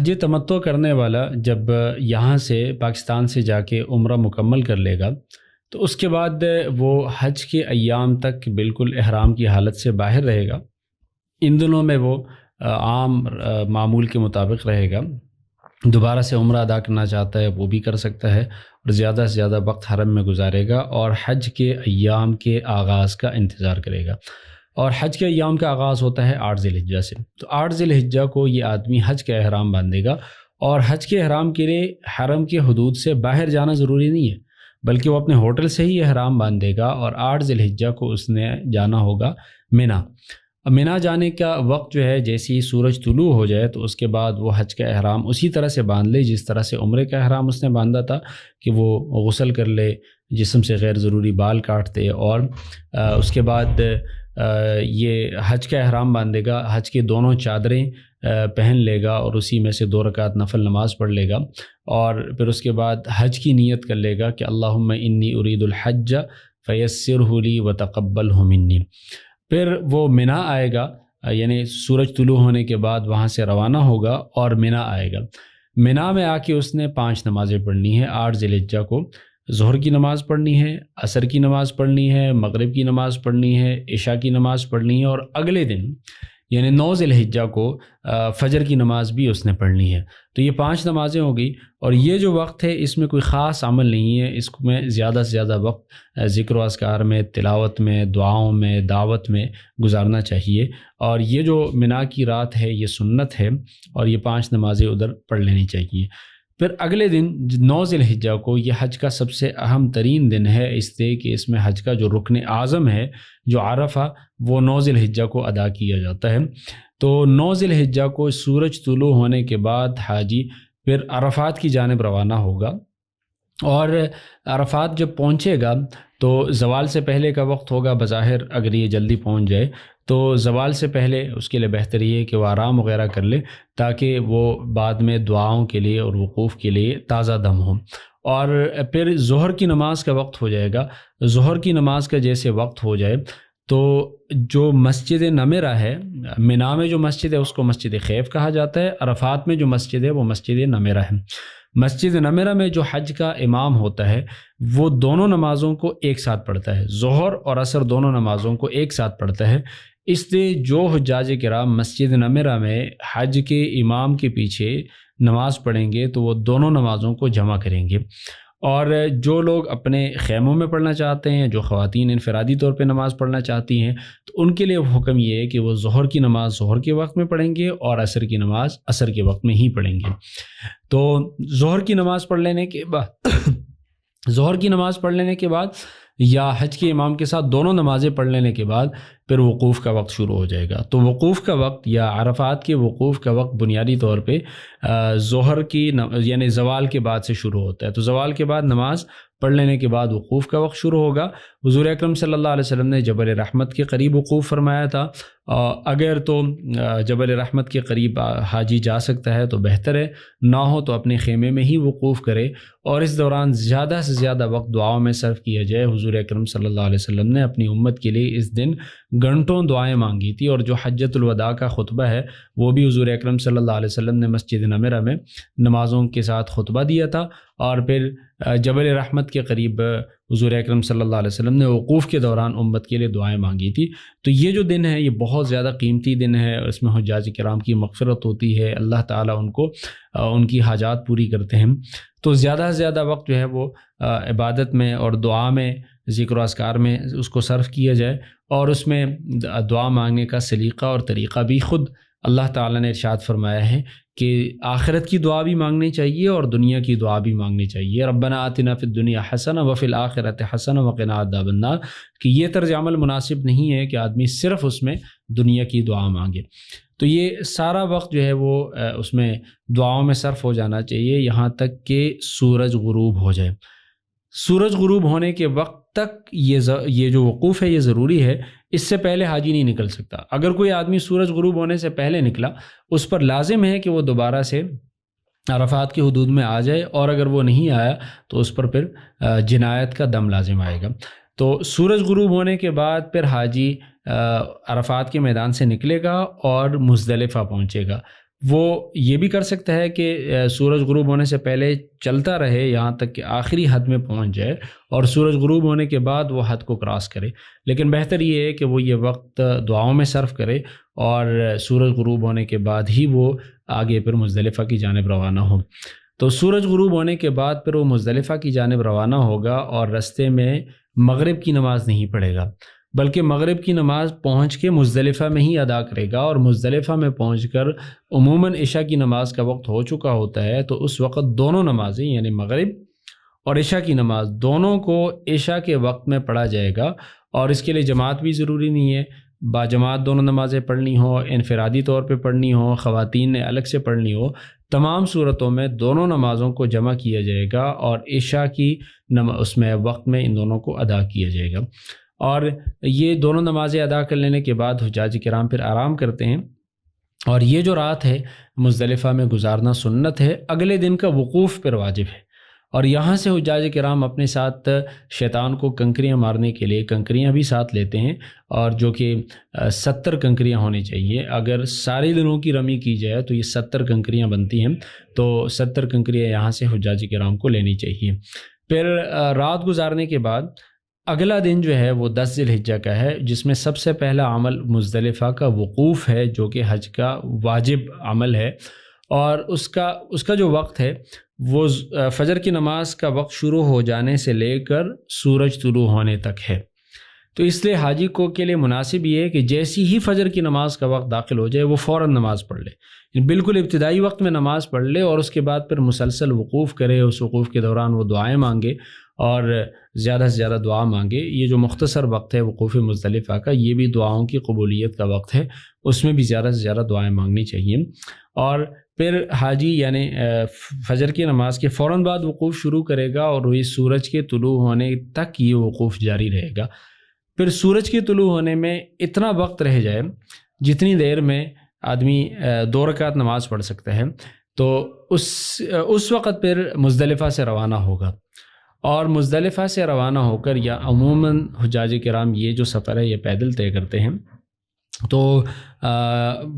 حج تمتع کرنے والا جب یہاں سے پاکستان سے جا کے عمرہ مکمل کر لے گا تو اس کے بعد وہ حج کے ایام تک بالکل احرام کی حالت سے باہر رہے گا۔ ان دنوں میں وہ عام معمول کے مطابق رہے گا۔ دوبارہ سے عمرہ ادا کرنا چاہتا ہے وہ بھی کر سکتا ہے، اور زیادہ سے زیادہ وقت حرم میں گزارے گا اور حج کے ایام کے آغاز کا انتظار کرے گا۔ اور حج کے ایام کا آغاز ہوتا ہے 8 ذی الحجہ سے۔ تو 8 ذی الحجہ کو یہ آدمی حج کا احرام باندھے گا، اور حج کے احرام کے لیے حرم کے حدود سے باہر جانا ضروری نہیں ہے، بلکہ وہ اپنے ہوٹل سے ہی احرام باندھے گا، اور 8 ذی الحجہ کو اس نے جانا ہوگا منا۔ منا جانے کا وقت جو ہے جیسے ہی سورج طلوع ہو جائے تو اس کے بعد وہ حج کا احرام اسی طرح سے باندھ لے جس طرح سے عمرے کا احرام اس نے باندھا تھا، کہ وہ غسل کر لے، جسم سے غیر ضروری بال کاٹ دے، اور اس کے بعد یہ حج کا احرام باندھے گا، حج کے دونوں چادریں پہن لے گا، اور اسی میں سے 2 رکعت نفل نماز پڑھ لے گا، اور پھر اس کے بعد حج کی نیت کر لے گا کہ اللہم انی ارید الحج فیسرہ لی وتقبلہ منی۔ پھر وہ منا آئے گا، یعنی سورج طلوع ہونے کے بعد وہاں سے روانہ ہوگا اور منا آئے گا۔ منا میں آ کے اس نے 5 نمازیں پڑھنی ہیں 8 ذی الحجہ کو۔ ظہر کی نماز پڑھنی ہے، عصر کی نماز پڑھنی ہے، مغرب کی نماز پڑھنی ہے، عشاء کی نماز پڑھنی ہے، اور اگلے دن یعنی 9 ذی الحجہ کو فجر کی نماز بھی اس نے پڑھنی ہے۔ تو یہ 5 نمازیں ہو گئی، اور یہ جو وقت ہے اس میں کوئی خاص عمل نہیں ہے، اس میں زیادہ سے زیادہ وقت ذکر و اذکار میں، تلاوت میں، دعاؤں میں، دعوت میں گزارنا چاہیے۔ اور یہ جو منا کی رات ہے یہ سنت ہے، اور یہ 5 نمازیں ادھر پڑھ لینی چاہیے۔ پھر اگلے دن 9 ذی الحجہ کو یہ حج کا سب سے اہم ترین دن ہے، اس لیے کہ اس میں حج کا جو رکن اعظم ہے جو عرفہ، وہ 9 ذی الحجہ کو ادا کیا جاتا ہے۔ تو 9 ذی الحجہ کو سورج طلوع ہونے کے بعد حاجی پھر عرفات کی جانب روانہ ہوگا، اور عرفات جب پہنچے گا تو زوال سے پہلے کا وقت ہوگا بظاہر، اگر یہ جلدی پہنچ جائے تو زوال سے پہلے اس کے لیے بہتر یہ ہے کہ وہ آرام وغیرہ کر لے، تاکہ وہ بعد میں دعاؤں کے لیے اور وقوف کے لیے تازہ دم ہو۔ اور پھر ظہر کی نماز کا وقت ہو جائے گا۔ ظہر کی نماز کا جیسے وقت ہو جائے تو جو مسجد نمرہ ہے، منا میں جو مسجد ہے اس کو مسجد خیف کہا جاتا ہے، عرفات میں جو مسجد ہے وہ مسجد نمرہ ہے۔ مسجد نمرہ میں جو حج کا امام ہوتا ہے وہ دونوں نمازوں کو ایک ساتھ پڑھتا ہے، ظہر اور عصر دونوں نمازوں کو ایک ساتھ پڑھتا ہے۔ اس لیے جو حجاج کرام مسجد نمرہ میں حج کے امام کے پیچھے نماز پڑھیں گے تو وہ دونوں نمازوں کو جمع کریں گے، اور جو لوگ اپنے خیموں میں پڑھنا چاہتے ہیں، جو خواتین انفرادی طور پہ نماز پڑھنا چاہتی ہیں، تو ان کے لیے حکم یہ ہے کہ وہ ظہر کی نماز ظہر کے وقت میں پڑھیں گے اور عصر کی نماز عصر کے وقت میں ہی پڑھیں گے۔ تو ظہر کی نماز پڑھ لینے کے بعد ظہر کی نماز پڑھ لینے کے بعد یا حج کے امام کے ساتھ دونوں نمازیں پڑھ لینے کے بعد پھر وقوف کا وقت شروع ہو جائے گا۔ تو وقوف کا وقت یا عرفات کے وقوف کا وقت بنیادی طور پہ ظہر کی یعنی زوال کے بعد سے شروع ہوتا ہے۔ تو زوال کے بعد نماز پڑھ لینے کے بعد وقوف کا وقت شروع ہوگا۔ حضور اکرم صلی اللہ علیہ وسلم نے جبل رحمت کے قریب وقوف فرمایا تھا۔ اگر تو جبل رحمت کے قریب حاجی جا سکتا ہے تو بہتر ہے، نہ ہو تو اپنے خیمے میں ہی وقوف کرے، اور اس دوران زیادہ سے زیادہ وقت دعاؤں میں صرف کیا جائے۔ حضور اکرم صلی اللہ علیہ وسلم نے اپنی امت کے لیے اس دن گھنٹوں دعائیں مانگی تھی، اور جو حجۃ الوداع کا خطبہ ہے وہ بھی حضور اکرم صلی اللہ علیہ وسلم نے مسجد نمرہ میں نمازوں کے ساتھ خطبہ دیا تھا، اور پھر جبل رحمت کے قریب حضور اکرم صلی اللہ علیہ وسلم نے وقوف کے دوران امت کے لیے دعائیں مانگی تھی۔ تو یہ جو دن ہے یہ بہت زیادہ قیمتی دن ہے، اور اس میں حجاج کرام کی مغفرت ہوتی ہے، اللہ تعالیٰ ان کو ان کی حاجات پوری کرتے ہیں۔ تو زیادہ سے زیادہ وقت جو ہے وہ عبادت میں اور دعا میں، ذکر و اذکار میں اس کو صرف کیا جائے، اور اس میں دعا مانگنے کا سلیقہ اور طریقہ بھی خود اللہ تعالیٰ نے ارشاد فرمایا ہے کہ آخرت کی دعا بھی مانگنی چاہیے اور دنیا کی دعا بھی مانگنی چاہیے۔ ربنا آتنا فی الدنیا حسنہ وفی الآخرۃ حسنہ وقنا عذاب النار، کہ یہ طرز عمل مناسب نہیں ہے کہ آدمی صرف اس میں دنیا کی دعا مانگے۔ تو یہ سارا وقت جو ہے وہ اس میں دعاؤں میں صرف ہو جانا چاہیے یہاں تک کہ سورج غروب ہو جائے۔ سورج غروب ہونے کے وقت تک یہ جو وقوف ہے یہ ضروری ہے، اس سے پہلے حاجی نہیں نکل سکتا۔ اگر کوئی آدمی سورج غروب ہونے سے پہلے نکلا اس پر لازم ہے کہ وہ دوبارہ سے عرفات کی حدود میں آ جائے، اور اگر وہ نہیں آیا تو اس پر پھر جنایت کا دم لازم آئے گا۔ تو سورج غروب ہونے کے بعد پھر حاجی عرفات کے میدان سے نکلے گا اور مزدلفہ پہنچے گا۔ وہ یہ بھی کر سکتا ہے کہ سورج غروب ہونے سے پہلے چلتا رہے یہاں تک کہ آخری حد میں پہنچ جائے اور سورج غروب ہونے کے بعد وہ حد کو کراس کرے، لیکن بہتر یہ ہے کہ وہ یہ وقت دعاؤں میں صرف کرے اور سورج غروب ہونے کے بعد ہی وہ آگے پھر مزدلفہ کی جانب روانہ ہو۔ تو سورج غروب ہونے کے بعد پھر وہ مزدلفہ کی جانب روانہ ہوگا اور رستے میں مغرب کی نماز نہیں پڑھے گا، بلکہ مغرب کی نماز پہنچ کے مزدلفہ میں ہی ادا کرے گا، اور مزدلفہ میں پہنچ کر عموماً عشاء کی نماز کا وقت ہو چکا ہوتا ہے، تو اس وقت دونوں نمازیں یعنی مغرب اور عشاء کی نماز دونوں کو عشاء کے وقت میں پڑھا جائے گا، اور اس کے لیے جماعت بھی ضروری نہیں ہے، باجماعت دونوں نمازیں پڑھنی ہو، انفرادی طور پہ پڑھنی ہو، خواتین نے الگ سے پڑھنی ہو، تمام صورتوں میں دونوں نمازوں کو جمع کیا جائے گا اور عشاء کی اس میں وقت میں ان دونوں کو ادا کیا جائے گا۔ اور یہ دونوں نمازیں ادا کر لینے کے بعد حجاج کرام پھر آرام کرتے ہیں، اور یہ جو رات ہے مزدلفہ میں گزارنا سنت ہے، اگلے دن کا وقوف پر واجب ہے۔ اور یہاں سے حجاج کرام اپنے ساتھ شیطان کو کنکریاں مارنے کے لیے کنکریاں بھی ساتھ لیتے ہیں، اور جو کہ 70 کنکریاں ہونی چاہیے۔ اگر سارے دنوں کی رمی کی جائے تو یہ 70 کنکریاں بنتی ہیں، تو 70 کنکریاں یہاں سے حجاج کرام کو لینی چاہیے۔ پھر رات گزارنے کے بعد اگلا دن جو ہے وہ 10 ذی الحجہ کا ہے، جس میں سب سے پہلا عمل مزدلفہ کا وقوف ہے، جو کہ حج کا واجب عمل ہے، اور اس کا جو وقت ہے وہ فجر کی نماز کا وقت شروع ہو جانے سے لے کر سورج طلوع ہونے تک ہے۔ تو اس لیے حاجی کو کے لیے مناسب یہ ہے کہ جیسی ہی فجر کی نماز کا وقت داخل ہو جائے وہ فوراً نماز پڑھ لے، بالکل ابتدائی وقت میں نماز پڑھ لے، اور اس کے بعد پھر مسلسل وقوف کرے۔ اس وقوف کے دوران وہ دعائیں مانگے اور زیادہ سے زیادہ دعا مانگے۔ یہ جو مختصر وقت ہے وقوف مزدلفہ کا، یہ بھی دعاؤں کی قبولیت کا وقت ہے، اس میں بھی زیادہ سے زیادہ دعائیں مانگنی چاہیے۔ اور پھر حاجی یعنی فجر کی نماز کے فوراً بعد وقوف شروع کرے گا، اور وہی سورج کے طلوع ہونے تک یہ وقوف جاری رہے گا۔ پھر سورج کے طلوع ہونے میں اتنا وقت رہ جائے جتنی دیر میں آدمی 2 رکعت نماز پڑھ سکتا ہے، تو اس وقت پھر مزدلفہ سے روانہ ہوگا، اور مزدلفہ سے روانہ ہو کر، یا عموماً حجاج کرام یہ جو سفر ہے یہ پیدل طے کرتے ہیں، تو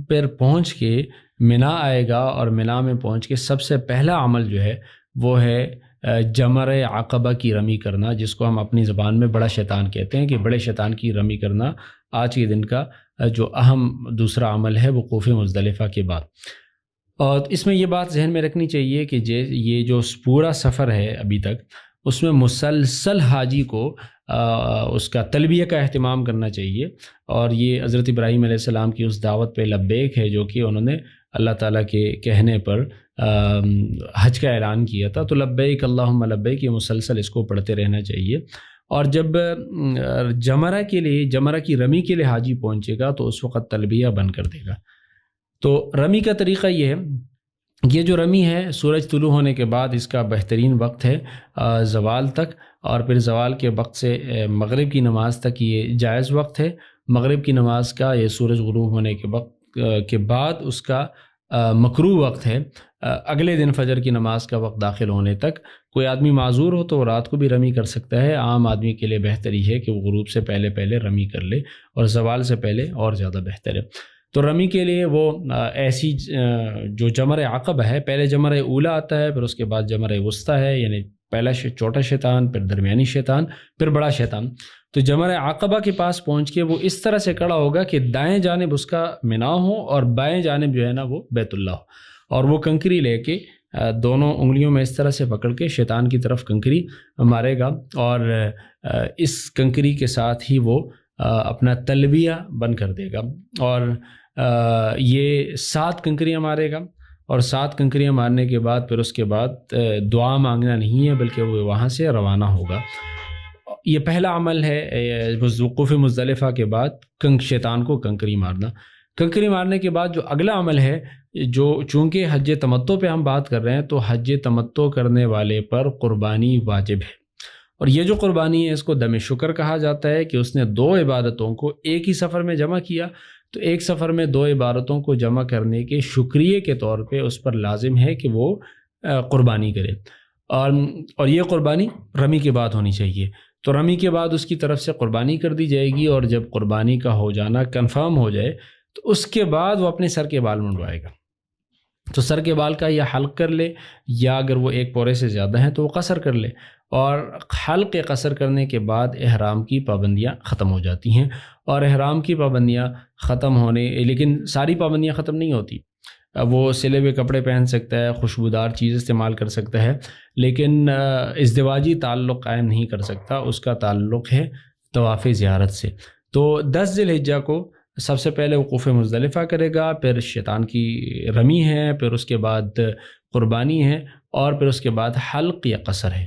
پھر پہنچ کے منا آئے گا، اور منا میں پہنچ کے سب سے پہلا عمل جو ہے وہ ہے جمر عقبہ کی رمی کرنا، جس کو ہم اپنی زبان میں بڑا شیطان کہتے ہیں، کہ بڑے شیطان کی رمی کرنا آج کے دن کا جو اہم دوسرا عمل ہے وقوف مزدلفہ کے بعد۔ اور اس میں یہ بات ذہن میں رکھنی چاہیے کہ یہ جو پورا سفر ہے ابھی تک، اس میں مسلسل حاجی کو اس کا تلبیہ کا اہتمام کرنا چاہیے، اور یہ حضرت ابراہیم علیہ السلام کی اس دعوت پہ لبیک ہے جو کہ انہوں نے اللہ تعالیٰ کے کہنے پر حج کا اعلان کیا تھا، تو لبیک اللہم لبیک، یہ مسلسل اس کو پڑھتے رہنا چاہیے۔ اور جب جمرہ کی رمی کے لیے حاجی پہنچے گا تو اس وقت تلبیہ بند کر دے گا۔ تو رمی کا طریقہ یہ ہے، یہ جو رمی ہے سورج طلوع ہونے کے بعد اس کا بہترین وقت ہے زوال تک، اور پھر زوال کے وقت سے مغرب کی نماز تک یہ جائز وقت ہے۔ مغرب کی نماز کا یہ سورج غروب ہونے کے وقت کے بعد اس کا مکروہ وقت ہے۔ اگلے دن فجر کی نماز کا وقت داخل ہونے تک کوئی آدمی معذور ہو تو وہ رات کو بھی رمی کر سکتا ہے، عام آدمی کے لیے بہتر یہ ہے کہ وہ غروب سے پہلے رمی کر لے، اور زوال سے پہلے اور زیادہ بہتر ہے۔ تو رمی کے لیے وہ ایسی جو جمر عقبہ ہے، پہلے جمر اولا آتا ہے، پھر اس کے بعد جمر وسطیٰ ہے، یعنی پہلا چھوٹا شیطان، پھر درمیانی شیطان، پھر بڑا شیطان۔ تو جمر عقبہ کے پاس پہنچ کے وہ اس طرح سے کھڑا ہوگا کہ دائیں جانب اس کا منا ہو اور بائیں جانب جو ہے نا وہ بیت اللہ ہو، اور وہ کنکری لے کے دونوں انگلیوں میں اس طرح سے پکڑ کے شیطان کی طرف کنکری مارے گا، اور اس کنکری کے ساتھ ہی وہ اپنا تلبیہ بند کر دے گا، اور یہ 7 کنکریاں مارے گا، اور 7 کنکریاں مارنے کے بعد پھر اس کے بعد دعا مانگنا نہیں ہے بلکہ وہ وہاں سے روانہ ہوگا۔ یہ پہلا عمل ہے وقوف مزدلفہ کے بعد شیطان کو کنکری مارنا۔ کنکری مارنے کے بعد جو اگلا عمل ہے، جو چونکہ حج تمتع پہ ہم بات کر رہے ہیں، تو حج تمتع کرنے والے پر قربانی واجب ہے، اور یہ جو قربانی ہے اس کو دم شکر کہا جاتا ہے، کہ اس نے 2 عبادتوں کو ایک ہی سفر میں جمع کیا، تو ایک سفر میں 2 عبادتوں کو جمع کرنے کے شکریہ کے طور پہ اس پر لازم ہے کہ وہ قربانی کرے، اور یہ قربانی رمی کے بعد ہونی چاہیے۔ تو رمی کے بعد اس کی طرف سے قربانی کر دی جائے گی، اور جب قربانی کا ہو جانا کنفرم ہو جائے تو اس کے بعد وہ اپنے سر کے بال منڈوائے گا، تو سر کے بال کا یا حلق کر لے، یا اگر وہ ایک پورے سے زیادہ ہیں تو وہ قصر کر لے، اور حلق قصر کرنے کے بعد احرام کی پابندیاں ختم ہو جاتی ہیں۔ اور احرام کی پابندیاں ختم ہونے، لیکن ساری پابندیاں ختم نہیں ہوتی، وہ سلے ہوئے کپڑے پہن سکتا ہے، خوشبودار چیز استعمال کر سکتا ہے، لیکن ازدواجی تعلق قائم نہیں کر سکتا، اس کا تعلق ہے طواف زیارت سے۔ تو 10 ذی الحجہ کو سب سے پہلے وقوف مزدلفہ کرے گا، پھر شیطان کی رمی ہے، پھر اس کے بعد قربانی ہے، اور پھر اس کے بعد حلق یا قصر ہے۔